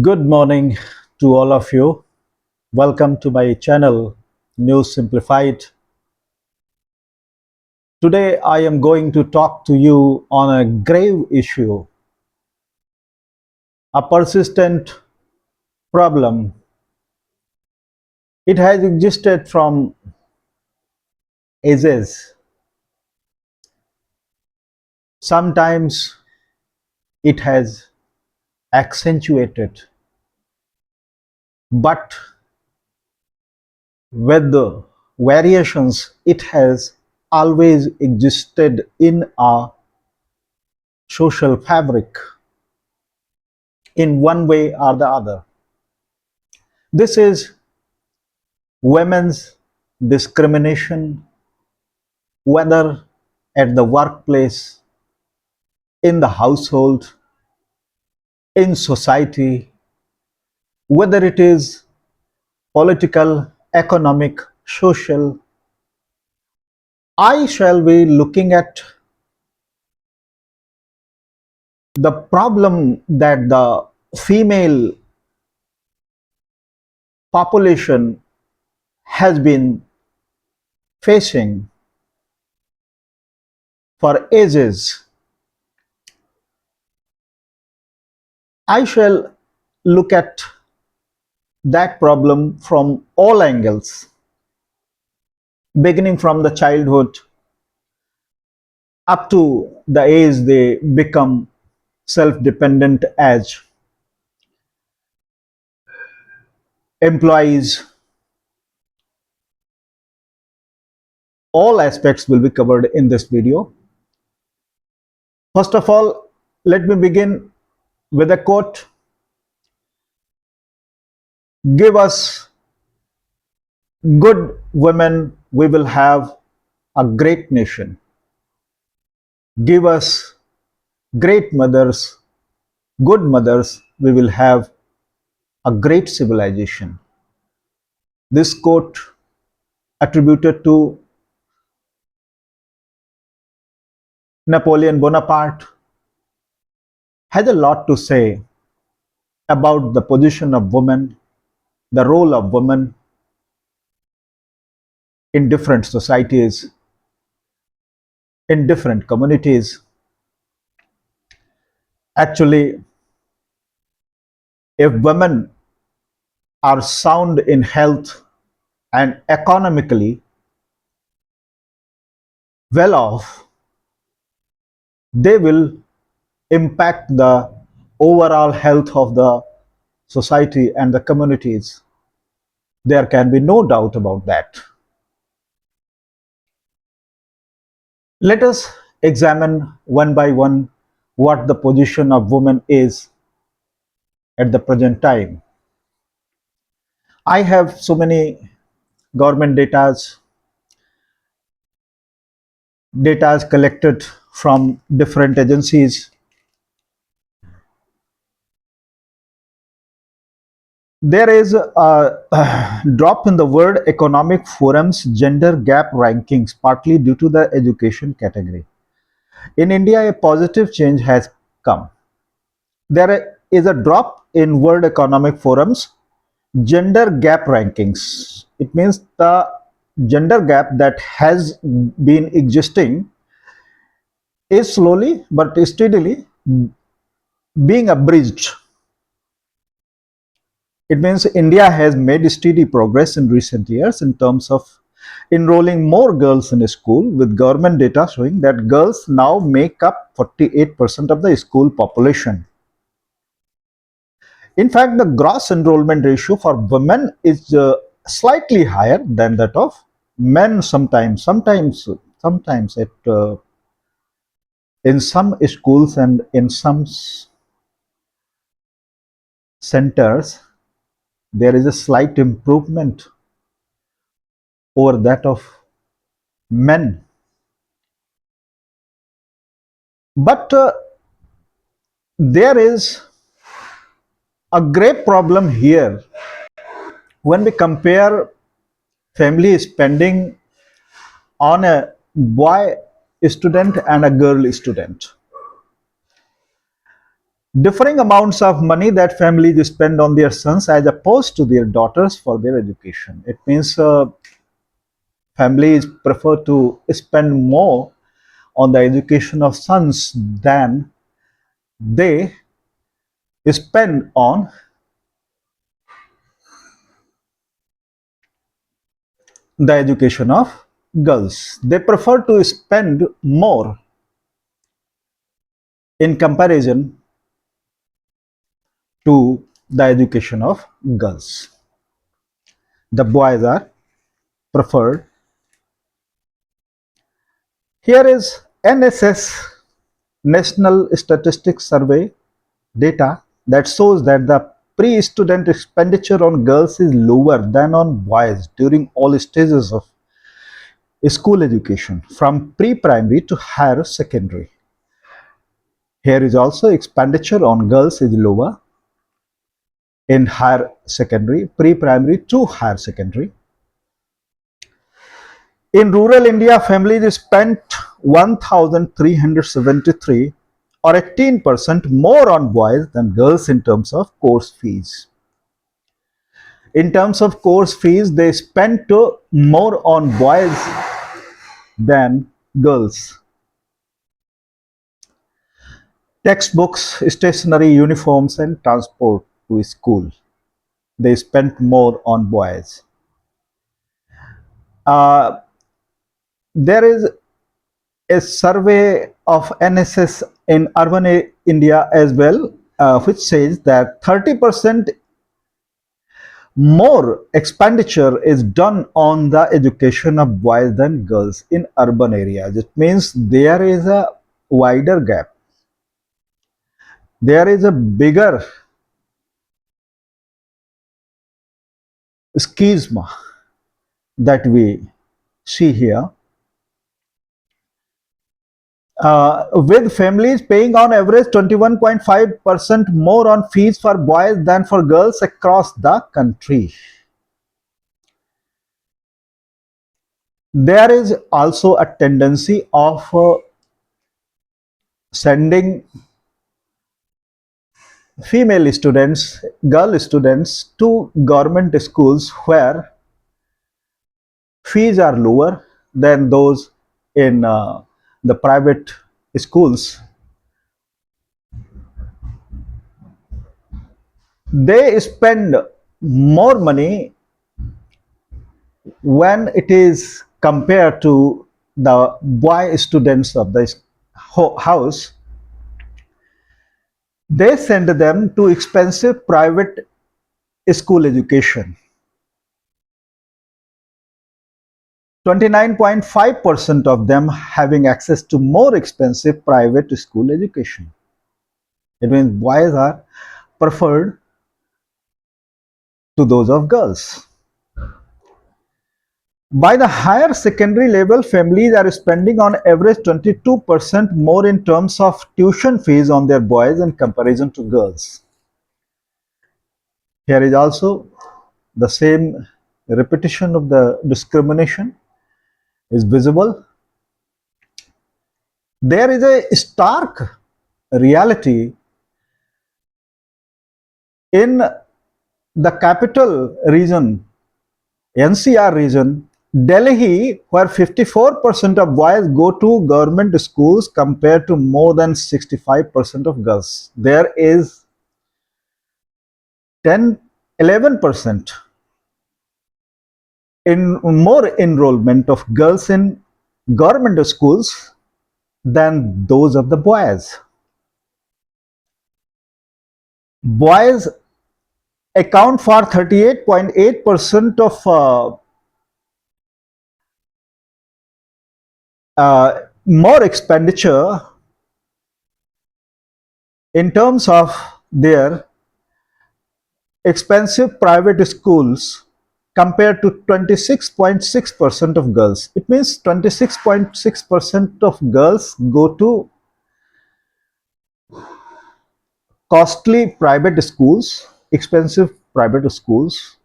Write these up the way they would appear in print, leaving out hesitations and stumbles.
Good morning to all of you. Welcome to my channel, News Simplified. Today, I am going to talk to you on a grave issue, a persistent problem. It has existed from ages. Sometimes it has accentuated, but with the variations, it has always existed in our social fabric in one way or the other. This is women's discrimination, whether at the workplace, in the household, in society, whether it is political, economic, social. I shall be looking at the problem that the female population has been facing for ages. I shall look at that problem from all angles, beginning from the childhood up to the age they become self-dependent as employees. All aspects will be covered in this video. First of all, let me begin with a quote. Give us good women, we will have a great nation. Give us great mothers, good mothers, we will have a great civilization. This quote, attributed to Napoleon Bonaparte, has a lot to say about the position of women, the role of women in different societies, in different communities. Actually, if women are sound in health and economically well off, they will impact the overall health of the society and the communities. There can be no doubt about that. Let us examine one by one what the position of women is at the present time. I have so many government data collected from different agencies. There is a drop in the World Economic Forum's gender gap rankings, partly due to the education category. In India, a positive change has come. There is a drop in World Economic Forum's gender gap rankings. It means the gender gap that has been existing is slowly but steadily being abridged. It means India has made steady progress in recent years in terms of enrolling more girls in school, with government data showing that girls now make up 48% of the school population. In fact, the gross enrollment ratio for women is slightly higher than that of men sometimes in some schools and in some centers there is a slight improvement over that of men. But there is a great problem here when we compare family spending on a boy student and a girl student. differing amounts of money that families spend on their sons as opposed to their daughters for their education. It means families prefer to spend more on the education of sons than they spend on the education of girls. They prefer to spend more in comparison to the education of girls. The boys are preferred. Here is NSS National Statistics Survey data that shows that the pre-student expenditure on girls is lower than on boys during all stages of school education, from pre-primary to higher secondary. Here is also expenditure on girls is lower in higher secondary, pre-primary to higher secondary. In rural India, families spent 1,373 or 18% more on boys than girls in terms of course fees. In terms of course fees, they spent more on boys than girls. Textbooks, stationery, uniforms, and transport to school, they spent more on boys. Uh, there is a survey of NSS in urban India as well, which says that 30% more expenditure is done on the education of boys than girls in urban areas. It means there is a wider gap. There is a bigger schisma that we see here, with families paying on average 21.5% more on fees for boys than for girls across the country. There is also a tendency of sending female students, girl students to government schools where fees are lower than those in the private schools. They spend more money when it is compared to the boy students of the house. They send them to expensive private school education. 29.5% of them having access to more expensive private school education. It means boys are preferred to those of girls. By the higher secondary level, families are spending on average 22% more in terms of tuition fees on their boys in comparison to girls. Here is also the same repetition of the discrimination is visible. There is a stark reality in the capital region, NCR region, Delhi, where 54% of boys go to government schools compared to more than 65% of girls. There is 10, 11% in more enrollment of girls in government schools than those of the boys. Boys account for 38.8% of more expenditure in terms of their expensive private schools compared to 26.6% of girls. It means 26.6% of girls go to costly private schools, expensive private schools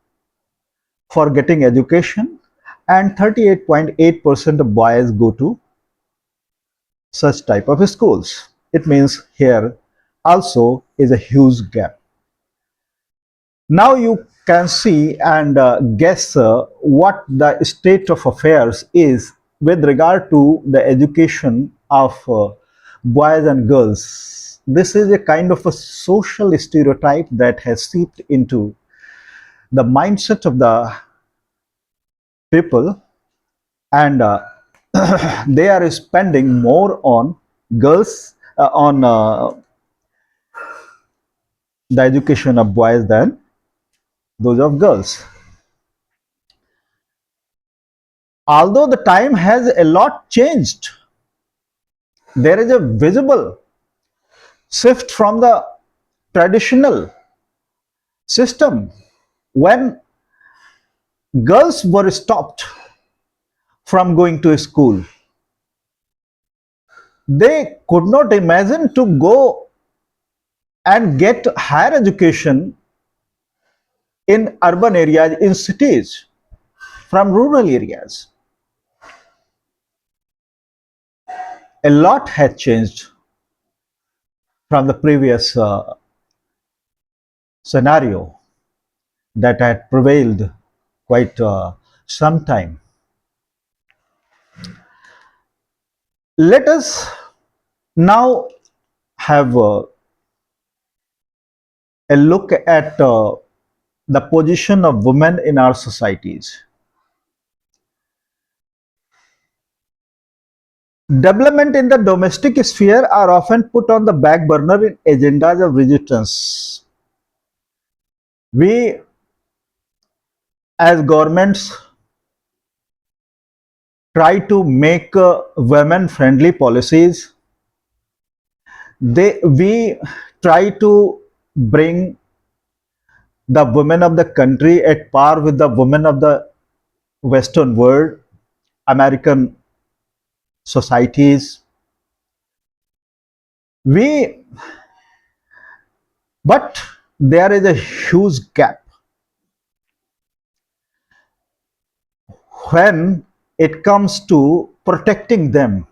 for getting education, and 38.8% of boys go to such type of schools. It means here also is a huge gap. Now you can see and guess what the state of affairs is with regard to the education of boys and girls. This is a kind of a social stereotype that has seeped into the mindset of the people, and they are spending more on girls, on the education of boys than those of girls. Although the time has a lot changed, there is a visible shift from the traditional system when girls were stopped from going to school. They could not imagine to go and get higher education in urban areas, in cities, from rural areas. A lot had changed from the previous scenario that had prevailed quite some time. Let us now have a look at the position of women in our societies. Development in the domestic sphere are often put on the back burner in agendas of resistance. We, as governments, try to make women friendly policies. We try to bring the women of the country at par with the women of the Western world, American societies. We, but there is a huge gap when it comes to protecting them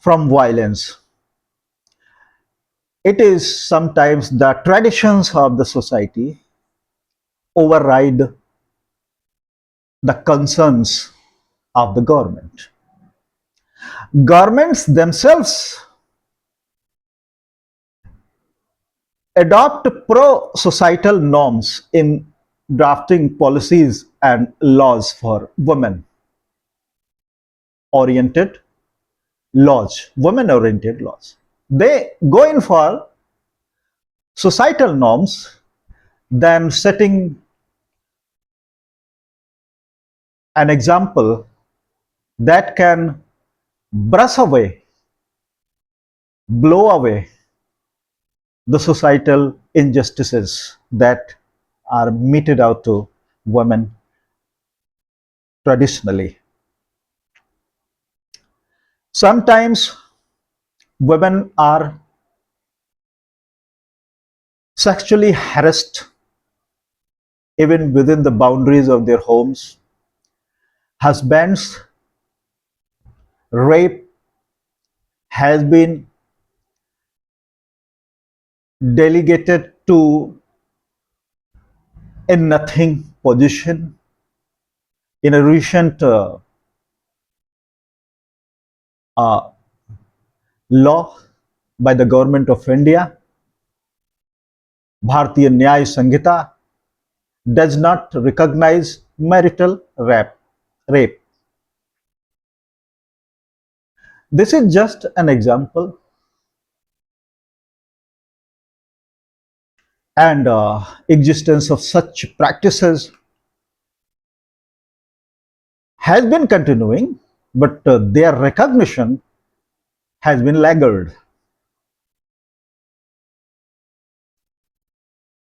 from violence. It is sometimes the traditions of the society override the concerns of the government. Governments themselves adopt pro societal norms in drafting policies and laws for women oriented women oriented laws. They go in for societal norms than setting an example that can brush away, blow away the societal injustices that are meted out to women traditionally. Sometimes women are sexually harassed even within the boundaries of their homes. Husbands' rape has been delegated to a nothing position. In a recent uh, law by the government of India, Bharatiya Nyaya Sanghita does not recognize marital rape. This is just an example, and existence of such practices has been continuing, but their recognition has been laggard.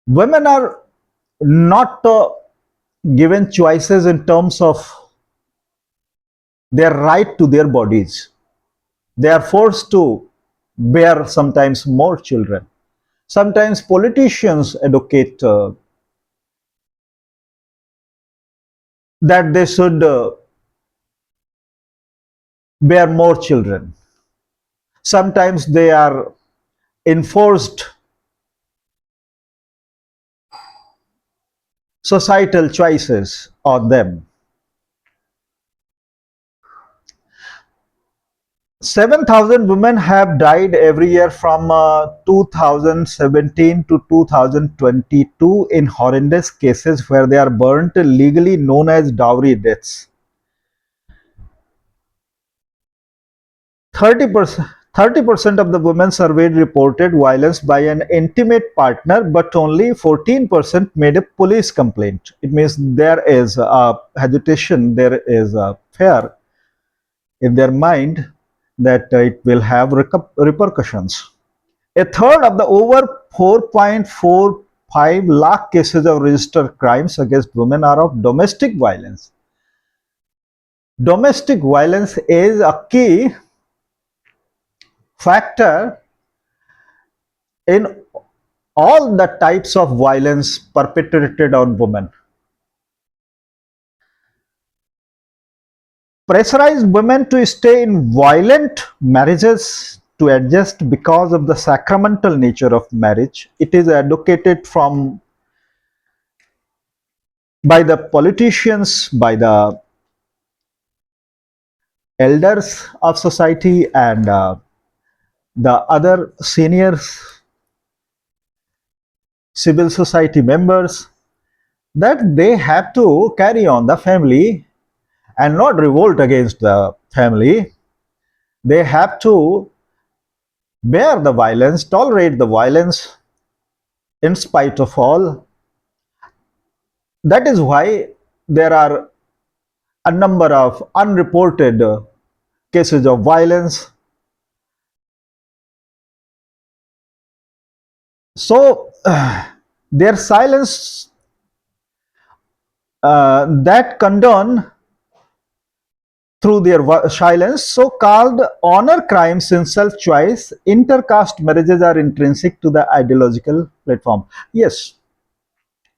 Women are not given choices in terms of their right to their bodies. They are forced to bear sometimes more children. Sometimes politicians advocate that they should bear more children. Sometimes they are enforced societal choices on them. 7,000 women have died every year from 2017 to 2022 in horrendous cases where they are burnt, legally known as dowry deaths. 30%, 30% of the women surveyed reported violence by an intimate partner, but only 14% made a police complaint. It means there is a hesitation, there is a fear in their mind that it will have repercussions. A third of the over 4.45 lakh cases of registered crimes against women are of domestic violence. Domestic violence is a key factor in all the types of violence perpetrated on women. Pressurize women to stay in violent marriages to adjust because of the sacramental nature of marriage. It is advocated from by the politicians, by the elders of society, and the other seniors civil society members, that they have to carry on the family and not revolt against the family. They have to bear the violence, tolerate the violence in spite of all. That is why there are a number of unreported cases of violence. So their silence that condone through their silence, so-called honor crimes in self-choice, intercaste marriages are intrinsic to the ideological platform. Yes,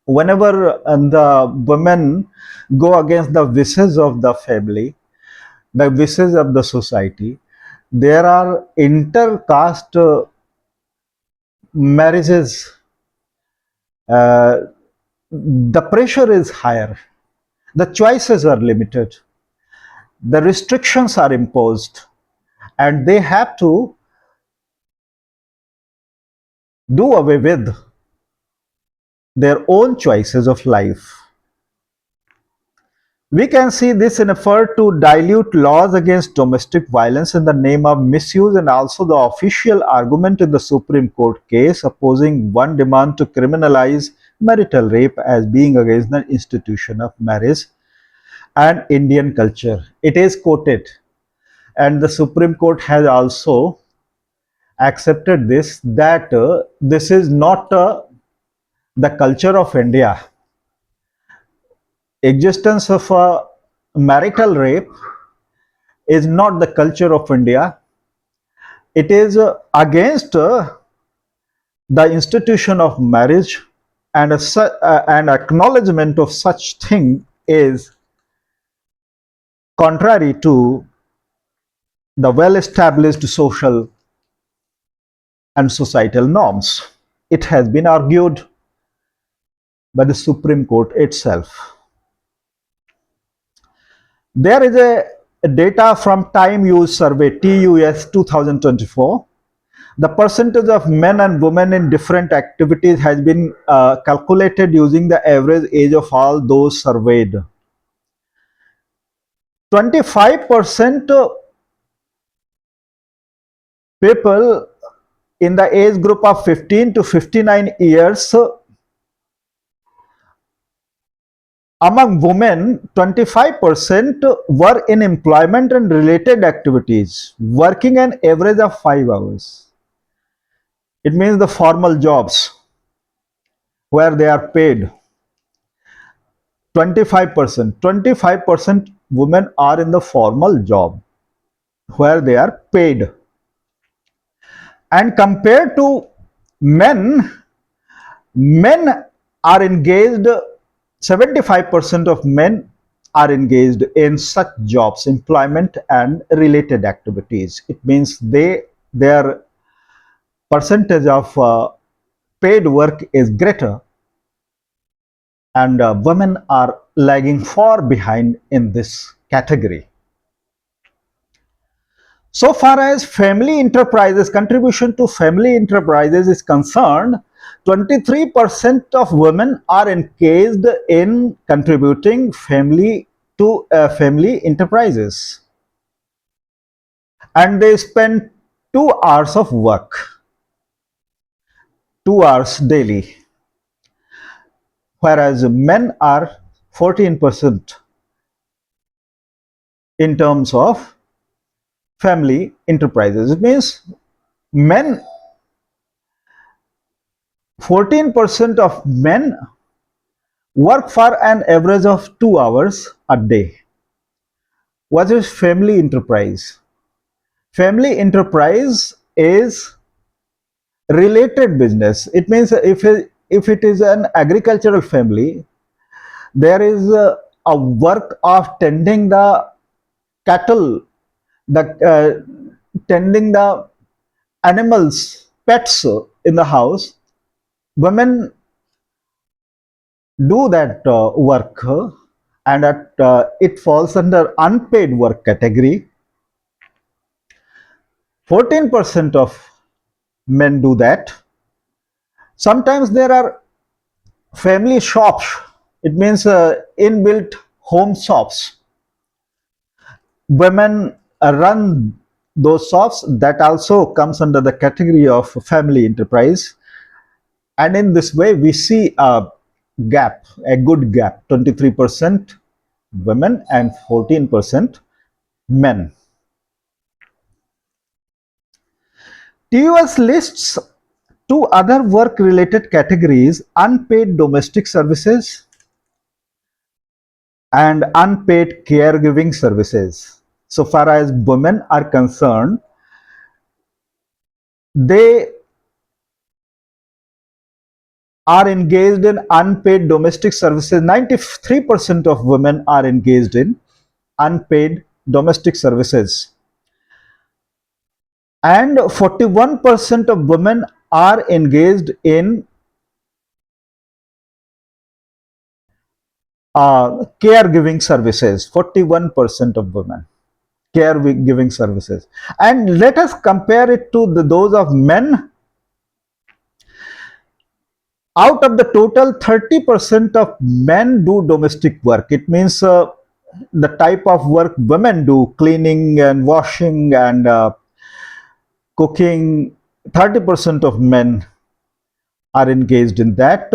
whenever the women go against the wishes of the family, the wishes of the society, there are intercaste marriages. The pressure is higher, the choices are limited, the restrictions are imposed, and they have to do away with their own choices of life. We can see this in effort to dilute laws against domestic violence in the name of misuse, and also the official argument in the Supreme Court case opposing one demand to criminalize marital rape as being against the institution of marriage and Indian culture. It is quoted, and the Supreme Court has also accepted this, that this is not the culture of India. Existence of marital rape is not the culture of India. It is against the institution of marriage, and an acknowledgement of such thing is contrary to the well-established social and societal norms. It has been argued by the Supreme Court itself. There is a data from Time Use Survey TUS 2024. The percentage of men and women in different activities has been calculated using the average age of all those surveyed. 25% people in the age group of 15 to 59 years, among women, 25% were in employment and related activities, working an average of 5 hours. It means the formal jobs where they are paid. 25% women are in the formal job where they are paid, and compared to men, men are engaged, 75% of men are engaged in such jobs, employment and related activities. It means their percentage of paid work is greater, and women are lagging far behind in this category. So far as family enterprises, contribution to family enterprises is concerned, 23% of women are engaged in contributing family to family enterprises, and they spend 2 hours of work, 2 hours daily, whereas men are 14% in terms of family enterprises. It means men, 14% of men work for an average of 2 hours a day. What is family enterprise? Family enterprise is related business. It means if it is an agricultural family, there is a work of tending the cattle, the tending the animals, pets in the house. Women do that work, and it falls under unpaid work category. 14% of men do that. Sometimes there are family shops. It means inbuilt home shops. Women run those shops. That also comes under the category of family enterprise. And in this way, we see a gap, a good gap, 23% women and 14% men. TUS lists two other work related categories: unpaid domestic services and unpaid caregiving services. So far as women are concerned, they are engaged in unpaid domestic services. 93% of women are engaged in unpaid domestic services, and 41% of women are engaged in caregiving services. 41% of women caregiving services. And let us compare it to those of men. Out of the total, 30% of men do domestic work. It means the type of work women do, cleaning and washing and cooking. 30% of men are engaged in that,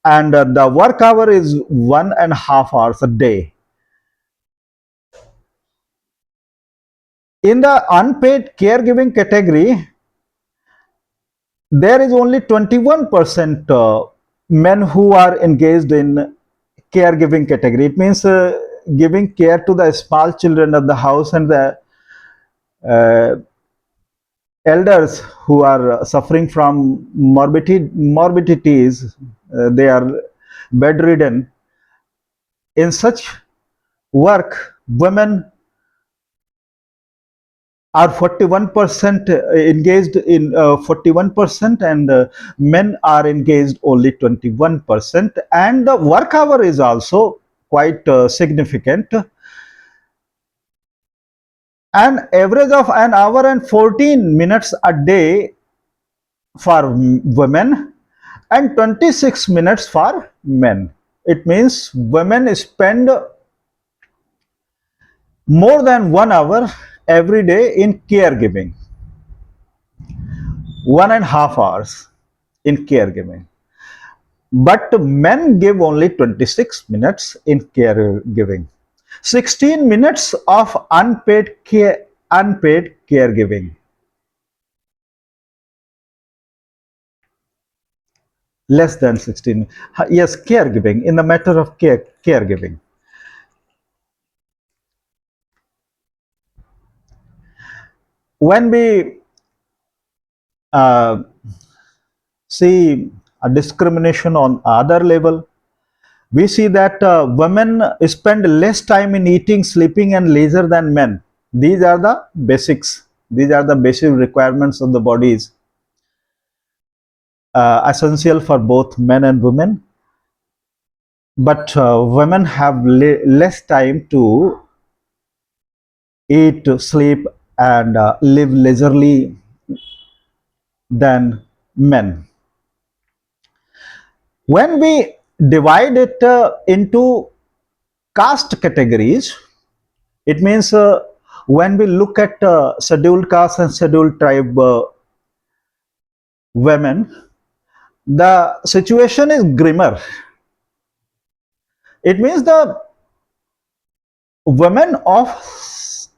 and the work hour is 1.5 hours a day. In the unpaid caregiving category, there is only 21% men who are engaged in caregiving category. It means giving care to the small children of the house and the uh, elders who are suffering from morbidities. They are bedridden. In such work, women are 41% engaged in 41%, and men are engaged only 21%, and the work hour is also quite significant. An average of an hour and 14 minutes a day for women and 26 minutes for men. It means women spend more than 1 hour every day in caregiving, 1.5 hours in caregiving. But men give only 26 minutes in caregiving, 16 minutes of unpaid caregiving, less than 16. Yes, caregiving, in the matter of caregiving. When we uh, see a discrimination on other level, we see that women spend less time in eating, sleeping and leisure than men. These are the basics. These are the basic requirements of the bodies. essential for both men and women. But women have less time to eat, sleep, and live leisurely than men. When we divide it into caste categories, it means when we look at scheduled caste and scheduled tribe women, the situation is grimmer. It means the women of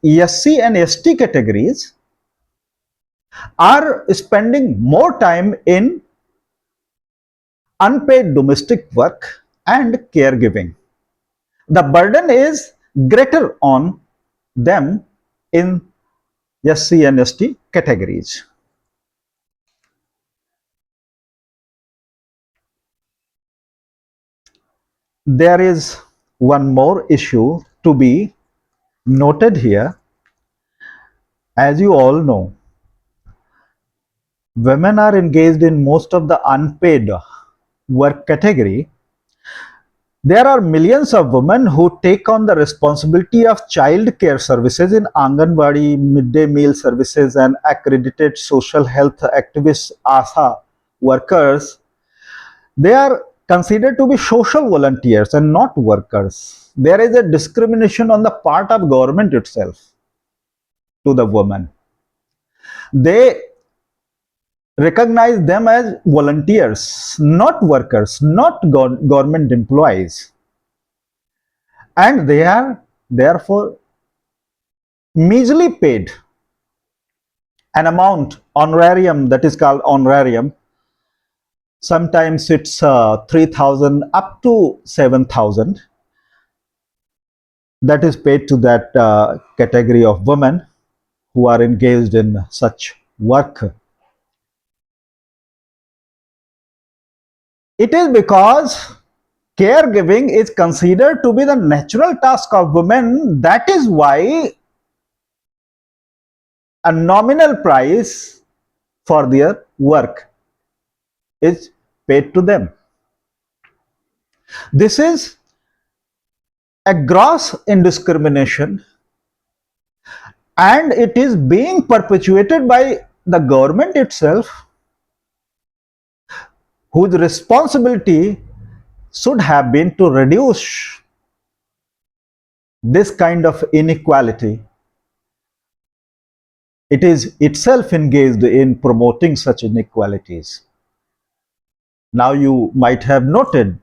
SC and ST categories are spending more time in unpaid domestic work and caregiving. The burden is greater on them in SC and ST categories. There is one more issue to be noted here. As you all know, women are engaged in most of the unpaid work category. There are millions of women who take on the responsibility of child care services in Anganwadi, midday meal services, and accredited social health activists, ASA workers. They are considered to be social volunteers and not workers. There is a discrimination on the part of government itself to the women. They recognize them as volunteers, not workers, not government employees, and they are therefore measly paid an amount honorarium, that is called honorarium. Sometimes it's 3,000 up to 7,000, that is paid to that category of women who are engaged in such work. It is because caregiving is considered to be the natural task of women. That is why a nominal price for their work is paid to them. This is a gross indiscrimination, and it is being perpetuated by the government itself, whose responsibility should have been to reduce this kind of inequality. It is itself engaged in promoting such inequalities. Now you might have noted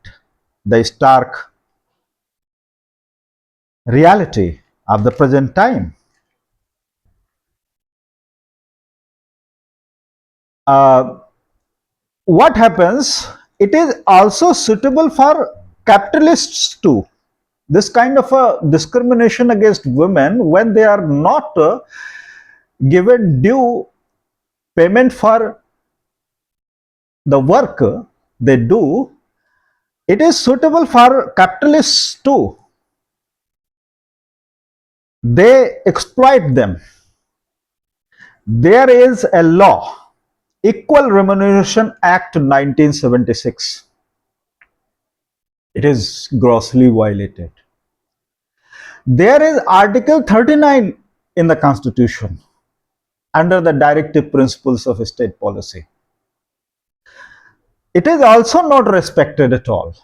the stark reality of the present time. Uh, what happens? It is also suitable for capitalists too. This kind of a discrimination against women, when they are not given due payment for the work they do, it is suitable for capitalists too. They exploit them. There is a law, Equal Remuneration Act 1976. It is grossly violated. There is Article 39 in the Constitution under the directive principles of state policy. It is also not respected at all.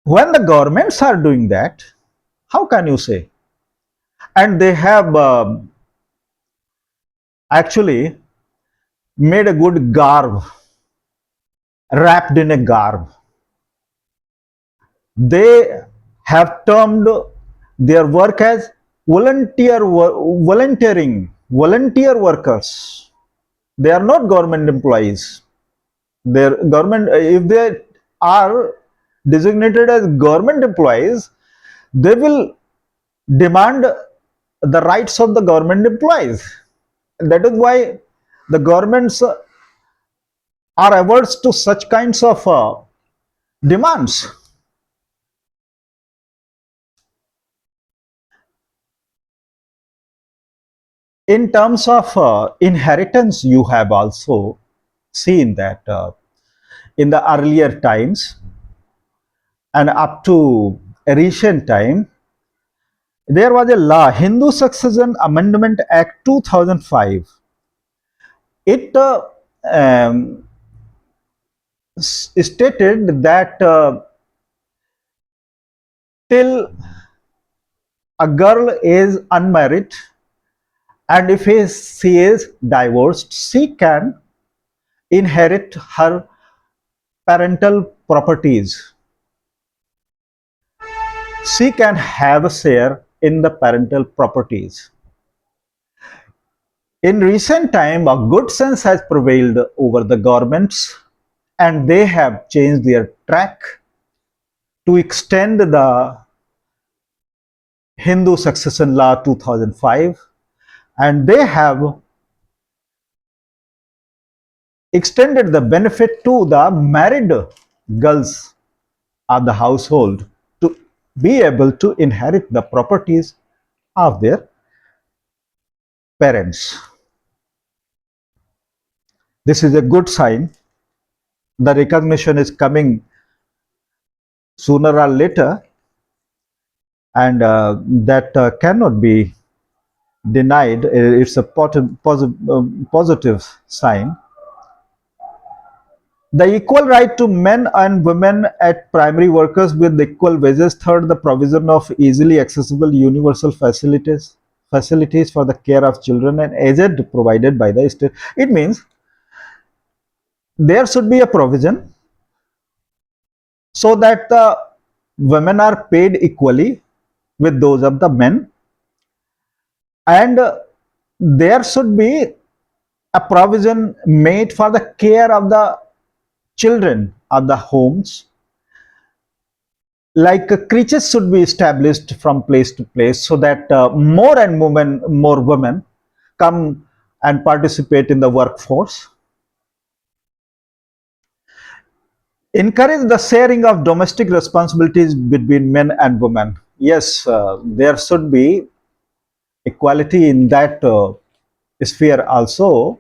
When the governments are doing that, how can you say? And they have actually made a good garb, wrapped in a garb. They have termed their work as volunteer workers. They are not government employees. Their government, if they are designated as government employees, they will demand the rights of the government employees. That is why the governments are averse to such kinds of demands. In terms of inheritance, you have also seen that in the earlier times and up to recent time, there was a law, Hindu Succession Amendment Act 2005. It um, stated that till a girl is unmarried and if she is divorced, she can inherit her parental properties. She can have a share in the parental properties. In recent time, a good sense has prevailed over the governments and they have changed their track to extend the Hindu Succession Law 2005, and they have extended the benefit to the married girls of the household to be able to inherit the properties of their parents. This is a good sign. The recognition is coming sooner or later, and that cannot be denied. It's a positive sign. The equal right to men and women at primary workers with equal wages. Third, the provision of easily accessible universal facilities for the care of children and aged provided by the state. It means there should be a provision so that the women are paid equally with those of the men, and there should be a provision made for the care of the children of the homes, like creches should be established from place to place so that more women come and participate in the workforce. Encourage the sharing of domestic responsibilities between men and women. Yes, there should be equality in that sphere also.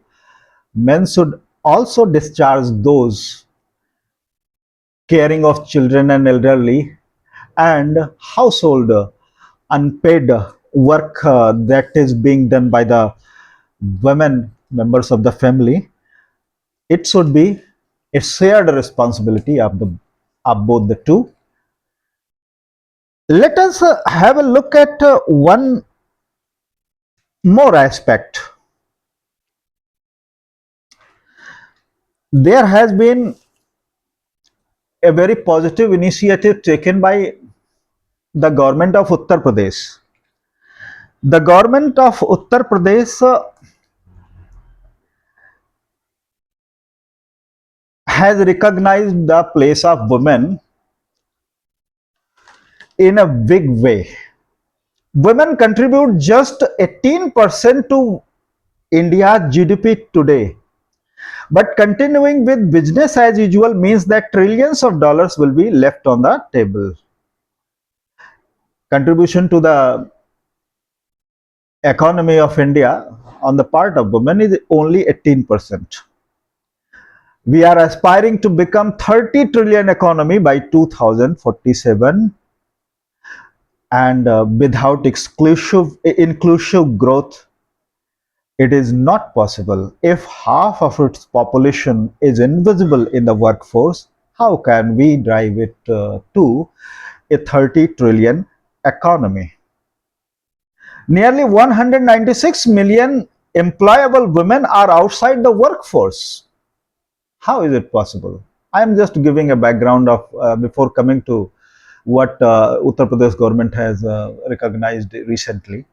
Men should also discharge those caring of children and elderly and household unpaid work that is being done by the women members of the family. It should be a shared responsibility of both the two. Let us have a look at one more aspect. There has been a very positive initiative taken by the government of Uttar Pradesh. The government of Uttar Pradesh has recognized the place of women in a big way. Women contribute just 18% to India's GDP today. But continuing with business as usual means that trillions of dollars will be left on the table. Contribution to the economy of India on the part of women is only 18%. We are aspiring to become 30 trillion economy by 2047, and without inclusive growth it is not possible. If half of its population is invisible in the workforce, how can we drive it to a 30 trillion economy? Nearly 196 million employable women are outside the workforce. How is it possible? I am just giving a background of before coming to what Uttar Pradesh government has recognized recently.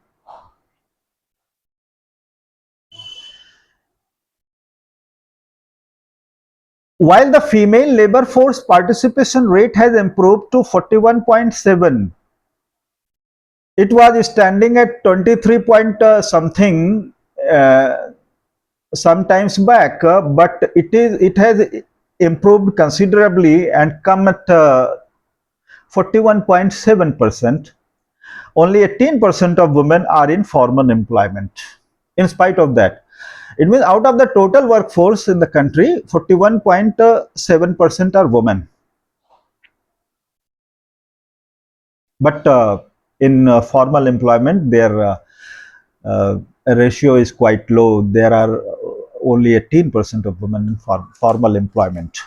While the female labor force participation rate has improved to 41.7, it was standing at 23 point something uh, sometimes back, but it has improved considerably and come at 41.7%. Only 18% of women are in formal employment. in spite of that. It means out of the total workforce in the country, 41.7% are women. But in formal employment, their uh, ratio is quite low. There are only 18% of women in formal employment.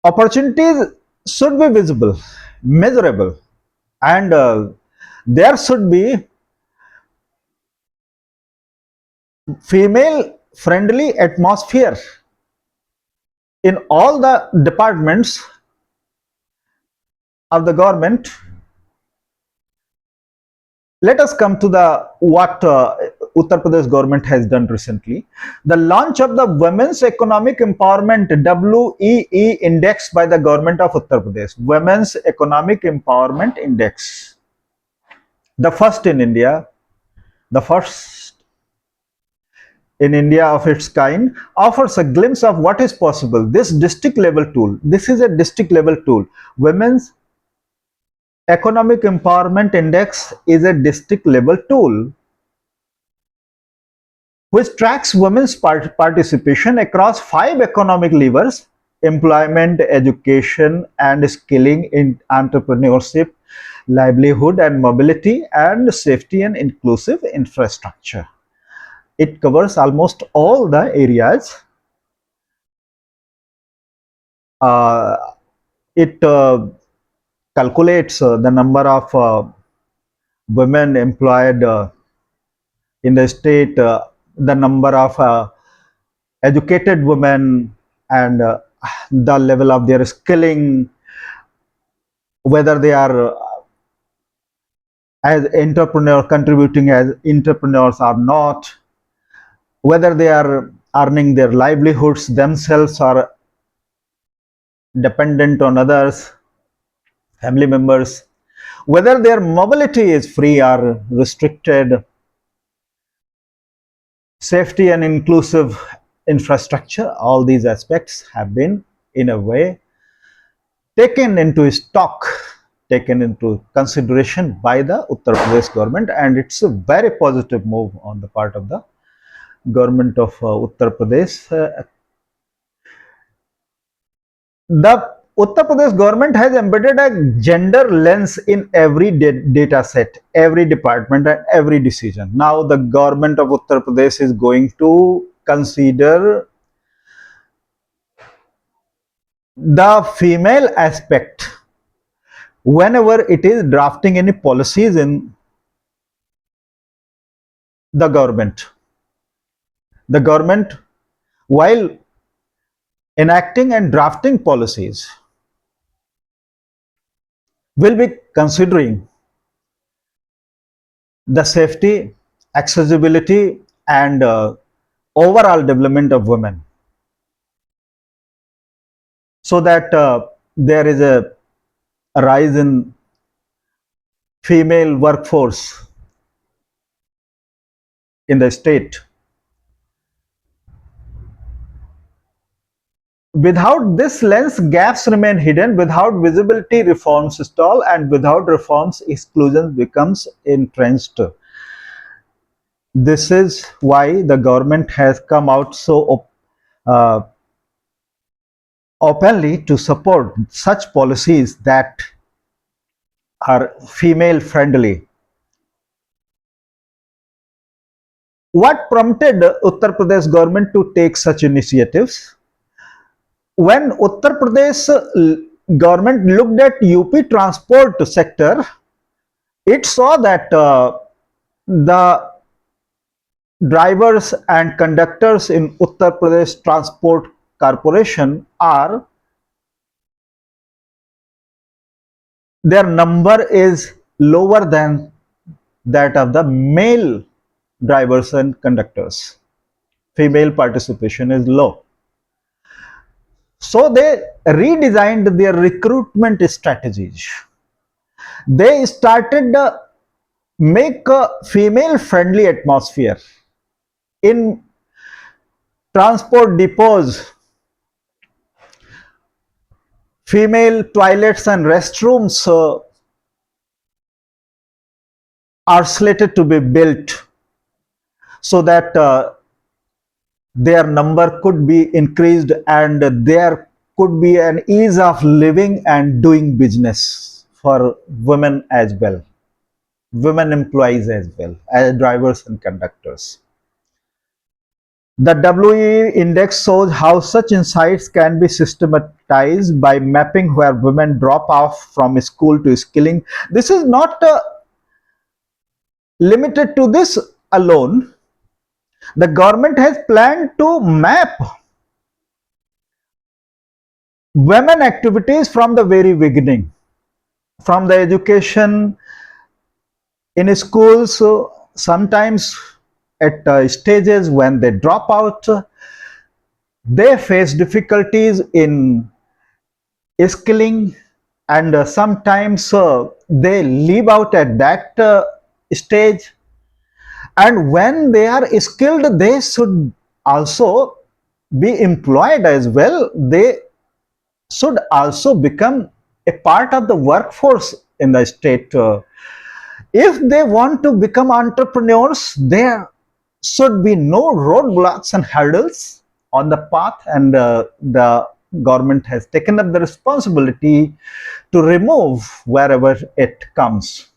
Opportunities should be visible, measurable, and there should be female friendly atmosphere in all the departments of the government. Let us come to the what Uttar Pradesh government has done recently. The launch of the women's economic empowerment WEE index by the government of Uttar Pradesh. Women's economic empowerment index, the first in India, the first in India of its kind, offers a glimpse of what is possible. This district level tool, this is a district level tool. Women's economic empowerment index is a district level tool which tracks women's participation across 5 economic levers: employment, education and skilling, in entrepreneurship, livelihood and mobility, and safety and inclusive infrastructure. It covers almost all the areas. Uh, it calculates the number of women employed in the state, the number of educated women, and the level of their skilling, whether they are as entrepreneur contributing as entrepreneurs or not, whether they are earning their livelihoods themselves or dependent on others, family members, whether their mobility is free or restricted, safety and inclusive infrastructure. All these aspects have been in a way taken into stock, taken into consideration by the Uttar Pradesh government, and it's a very positive move on the part of the government of Uttar Pradesh. The Uttar Pradesh government has embedded a gender lens in every data set, every department, and every decision. Now, the government of Uttar Pradesh is going to consider the female aspect whenever it is drafting any policies in the government. The government, while enacting and drafting policies, will be considering the safety, accessibility, and overall development of women, so that there is a rise in female workforce in the state. Without this lens, gaps remain hidden. Without visibility, reforms stall, and without reforms, exclusion becomes entrenched. This is why the government has come out so uh, openly to support such policies that are female friendly. What prompted Uttar Pradesh government to take such initiatives? When Uttar Pradesh government looked at UP transport sector, it saw that the drivers and conductors in Uttar Pradesh Transport Corporation are, their number is lower than that of the male drivers and conductors. Female participation is low. So they redesigned their recruitment strategies. They started make a female friendly atmosphere in transport depots. Female toilets and restrooms are slated to be built. so that their number could be increased and there could be an ease of living and doing business for women as well, women employees as well as drivers and conductors. The WE index shows how such insights can be systematized by mapping where women drop off from school to skilling. This is not limited to this alone. The government has planned to map women activities from the very beginning, from the education in schools, sometimes at stages when they drop out, they face difficulties in skilling, and sometimes they leave out at that stage, and when they are skilled they should also be employed as well. They should also become a part of the workforce in the state. If they want to become entrepreneurs, there should be no roadblocks and hurdles on the path, and the government has taken up the responsibility to remove wherever it comes.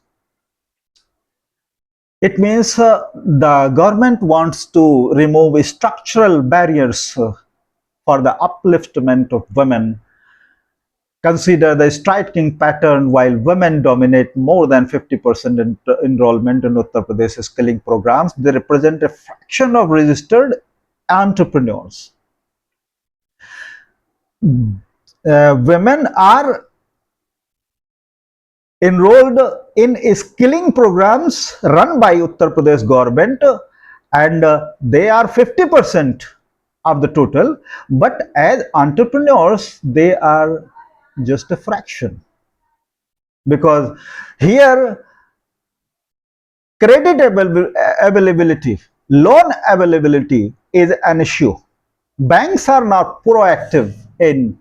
It means the government wants to remove structural barriers for the upliftment of women. Consider the striking pattern: while women dominate more than 50% enrollment in Uttar Pradesh skilling programs, they represent a fraction of registered entrepreneurs. Women are enrolled in skilling programs run by Uttar Pradesh government, and they are 50% of the total, but as entrepreneurs they are just a fraction, because here credit availability, loan availability is an issue. Banks are not proactive in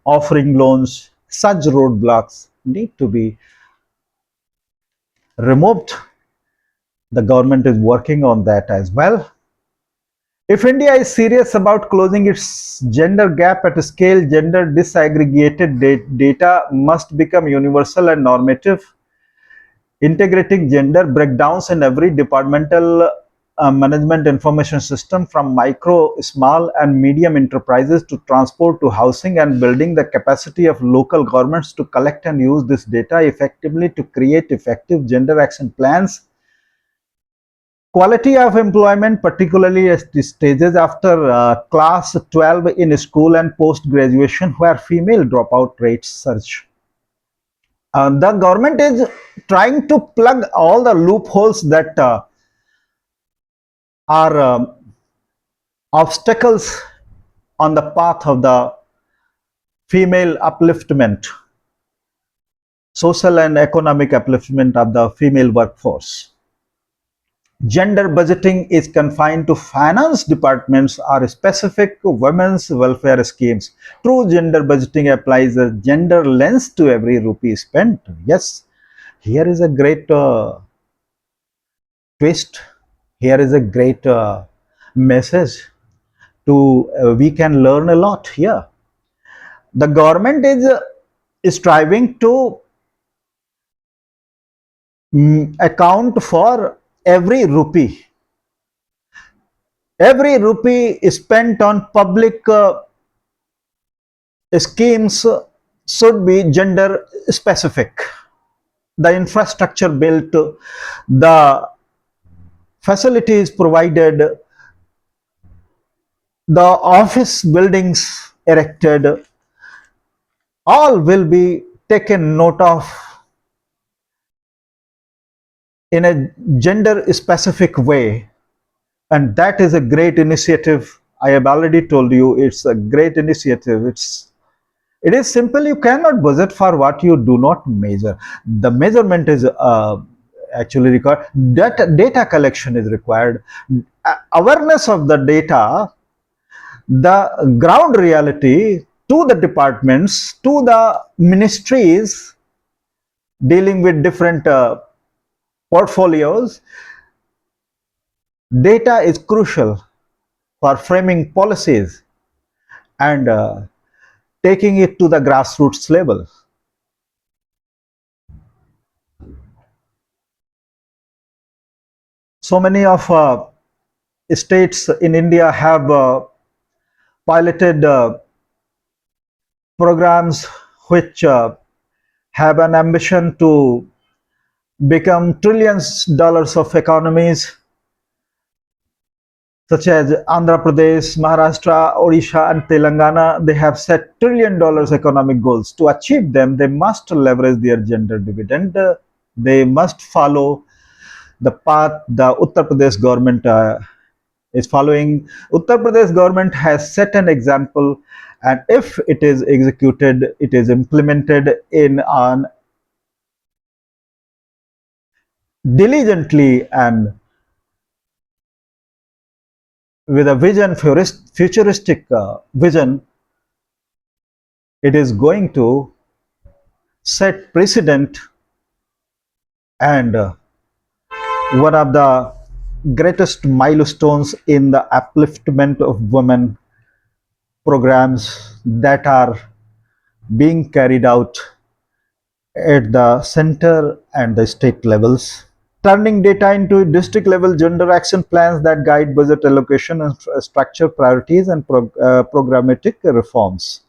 offering loans. Such roadblocks need to be removed. The government is working on that as well. If India is serious about closing its gender gap at scale, gender disaggregated data must become universal and normative. Integrating gender breakdowns in every departmental management information system, from micro, small and medium enterprises to transport to housing, and building the capacity of local governments to collect and use this data effectively to create effective gender action plans. Quality of employment, particularly at the stages after class 12 in school and post graduation, where female dropout rates surge. The government is trying to plug all the loopholes that are obstacles on the path of the female upliftment, social and economic upliftment of the female workforce. Gender budgeting is confined to finance departments or specific women's welfare schemes. True gender budgeting applies a gender lens to every rupee spent. Yes, here is a great twist. Here is a great message to we can learn a lot here. The government is striving to account for every rupee spent on public schemes should be gender specific. The infrastructure built, the facilities provided, the office buildings erected, all will be taken note of in a gender specific way, and that is a great initiative. I have already told you it's a great initiative. It is simple. You cannot budget for what you do not measure. The measurement is actually required. Data collection is required. Awareness of the data, the ground reality to the departments, to the ministries dealing with different portfolios. Data is crucial for framing policies and taking it to the grassroots level. So many of states in India have piloted programs which have an ambition to become trillions dollars of economies, such as Andhra Pradesh, Maharashtra, Odisha, and Telangana. They have set trillion dollars economic goals. To achieve them, they must leverage their gender dividend. They must follow the path the Uttar Pradesh government is following. Uttar Pradesh government has set an example, and if it is executed, it is implemented in an diligently and with a vision, futuristic vision, it is going to set precedent and one of the greatest milestones in the upliftment of women programs that are being carried out at the center and the state levels, turning data into district level gender action plans that guide budget allocation and structure priorities and programmatic reforms.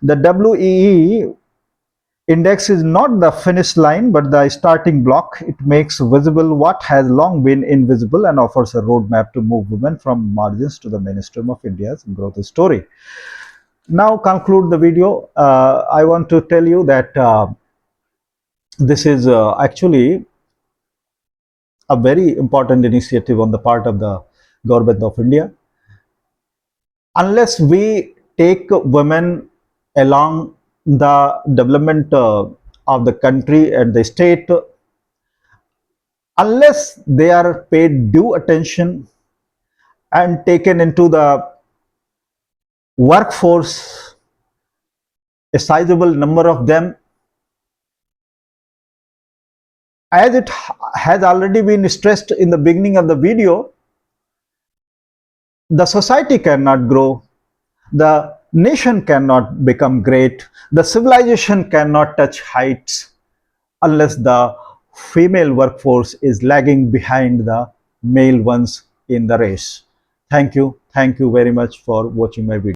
The WEE index is not the finish line but the starting block. It makes visible what has long been invisible and offers a roadmap to move women from margins to the mainstream of India's growth story. Now, conclude the video. I want to tell you that this is actually a very important initiative on the part of the government of India. Unless we take women along the development of the country and the state, unless they are paid due attention and taken into the workforce, a sizable number of them, as it has already been stressed in the beginning of the video, the society cannot grow, the nation cannot become great, the civilization cannot touch heights unless the female workforce is lagging behind the male ones in the race. Thank you. Thank you very much for watching my video.